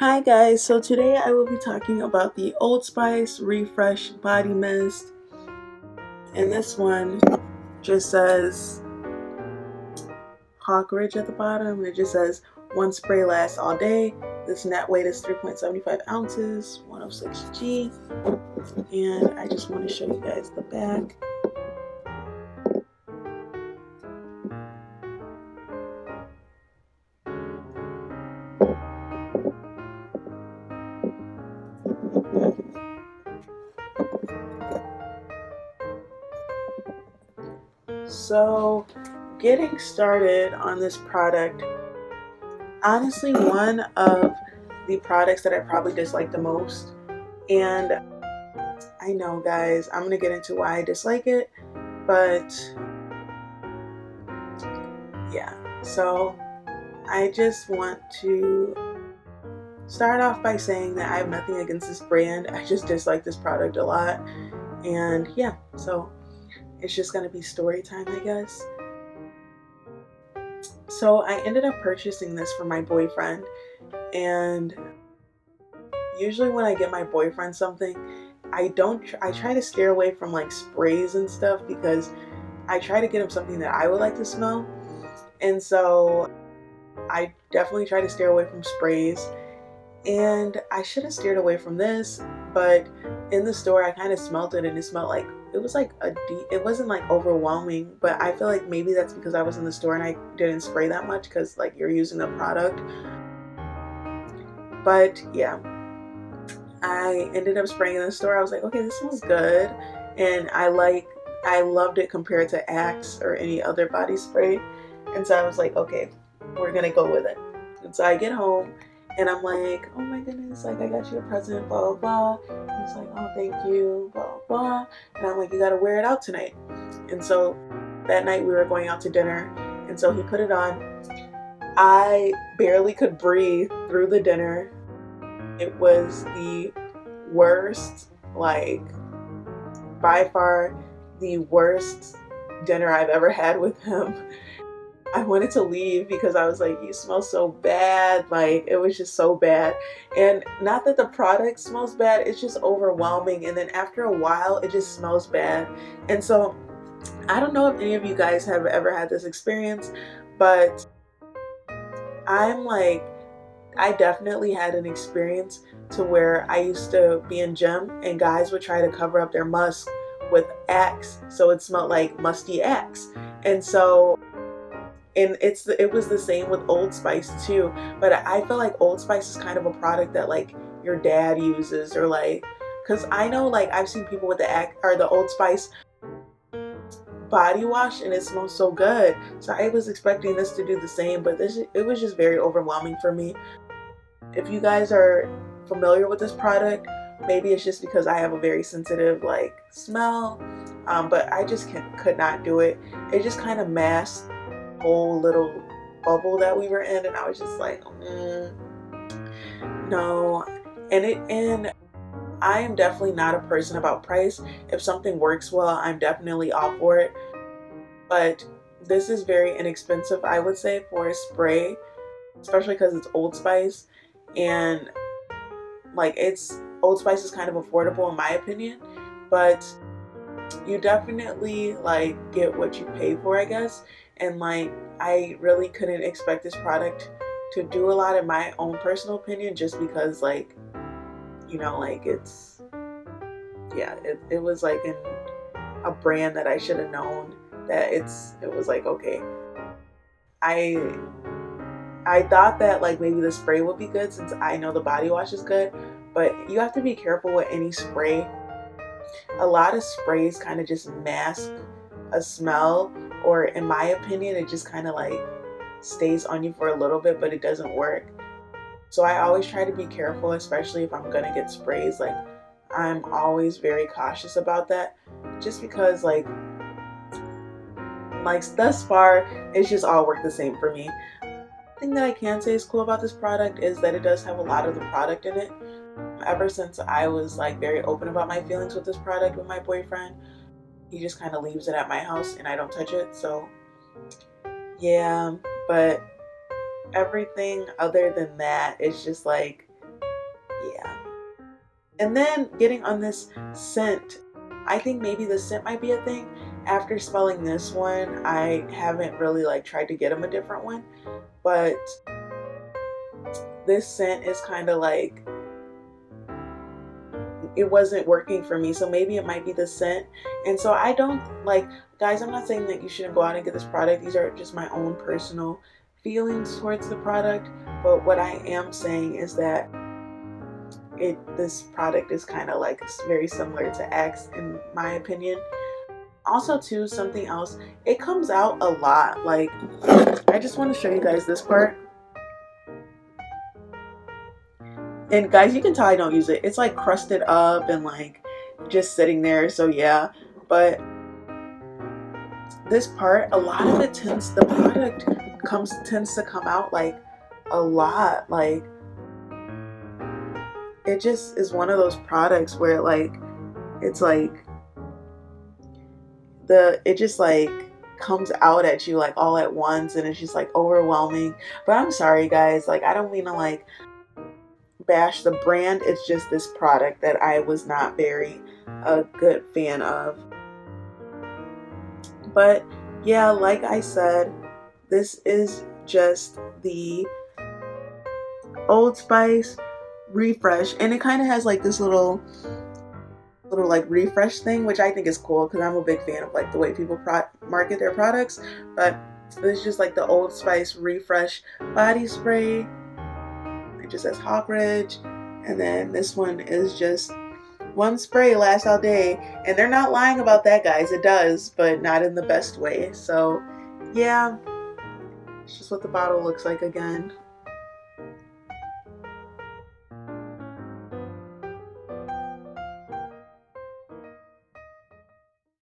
Hi guys, so today I will be talking about the Old Spice Refresh Body Mist, and this one just says Hawk Ridge at the bottom, and it just says one spray lasts all day. This net weight is 3.75 ounces, 106G, and I just want to show you guys the back. So, getting started on this product, honestly, one of the products that I probably dislike the most, and I know, guys, I'm gonna get into why I dislike it, but yeah. So I just want to start off by saying that I have nothing against this brand. I just dislike this product a lot. And yeah, so it's just gonna be story time, I guess. So I ended up purchasing this for my boyfriend, and usually when I get my boyfriend something, I try to steer away from like sprays and stuff because I try to get him something that I would like to smell. And so I definitely try to steer away from sprays. And I should have steered away from this, but in the store I kind of smelled it and it smelled like it was like it wasn't like overwhelming, but I feel like maybe that's because I was in the store and I didn't spray that much because like you're using the product. But yeah, I ended up spraying in the store. I was like, okay, this smells good, and I loved it compared to Axe or any other body spray, and so I was like, okay, we're gonna go with it. And so I get home and I'm like, oh my goodness, like I got you a present, blah blah blah. He's like, oh thank you, blah blah. And I'm like, you gotta wear it out tonight. And so that night we were going out to dinner, and so he put it on. I barely could breathe through the dinner. It was the worst, like by far the worst dinner I've ever had with him. I wanted to leave because I was like, you smell so bad. Like, it was just so bad. And not that the product smells bad, it's just overwhelming. And then after a while, it just smells bad. And so, I don't know if any of you guys have ever had this experience, but I'm like, I definitely had an experience to where I used to be in gym and guys would try to cover up their musk with Axe, so it smelled like musty Axe. And so it was the same with Old Spice too, but I feel like Old Spice is kind of a product that like your dad uses, or like, because I know like I've seen people with the Axe or the Old Spice body wash and it smells so good, so I was expecting this to do the same, but this it was just very overwhelming for me. If you guys are familiar with this product, maybe it's just because I have a very sensitive like smell, but I just could not do it. It just kind of masked the whole little bubble that we were in, and I was just like, no. And I am definitely not a person about price. If something works well, I'm definitely all for it. But this is very inexpensive, I would say, for a spray, especially because it's Old Spice, and like it's Old Spice is kind of affordable in my opinion, but you definitely like get what you pay for, I guess. And like I really couldn't expect this product to do a lot in my own personal opinion, just because like, you know, like it's, yeah, it was like a brand that I should have known that it was like, okay, I I thought that like maybe the spray would be good since I know the body wash is good, but you have to be careful with any spray. A lot of sprays kind of just mask a smell, or in my opinion, it just kind of like stays on you for a little bit, but it doesn't work. So I always try to be careful, especially if I'm gonna get sprays. Like I'm always very cautious about that, just because like thus far it's just all worked the same for me. Thing that I can say is cool about this product is that it does have a lot of the product in it. Ever since I was like very open about my feelings with this product with my boyfriend, he just kind of leaves it at my house and I don't touch it. So yeah, but everything other than that, it's just like yeah. And then getting on this scent, I think maybe the scent might be a thing. After smelling this one, I haven't really like tried to get him a different one, but this scent is kind of like, it wasn't working for me, so maybe it might be the scent. And so I don't like, guys, I'm not saying that you shouldn't go out and get this product. These are just my own personal feelings towards the product, but what I am saying is that this product is kind of like very similar to Axe in my opinion. Also too, something else, it comes out a lot. Like, I just want to show you guys this part. And guys, you can tell I don't use it. It's like crusted up and like just sitting there. So yeah, but this part, a lot of it the product tends to come out like a lot. Like, it just is one of those products where like, it's like it just like comes out at you like all at once, and it's just like overwhelming. But I'm sorry guys, like I don't mean to like bash the brand, it's just this product that I was not very a good fan of. But yeah, like I said, this is just the Old Spice refresh, and it kind of has like this little like refresh thing, which I think is cool because I'm a big fan of like the way people market their products. But it's just like the Old Spice refresh body spray. It just says Hawkridge, and then this one is just one spray lasts all day, and they're not lying about that, guys. It does, but not in the best way. So yeah, it's just what the bottle looks like again.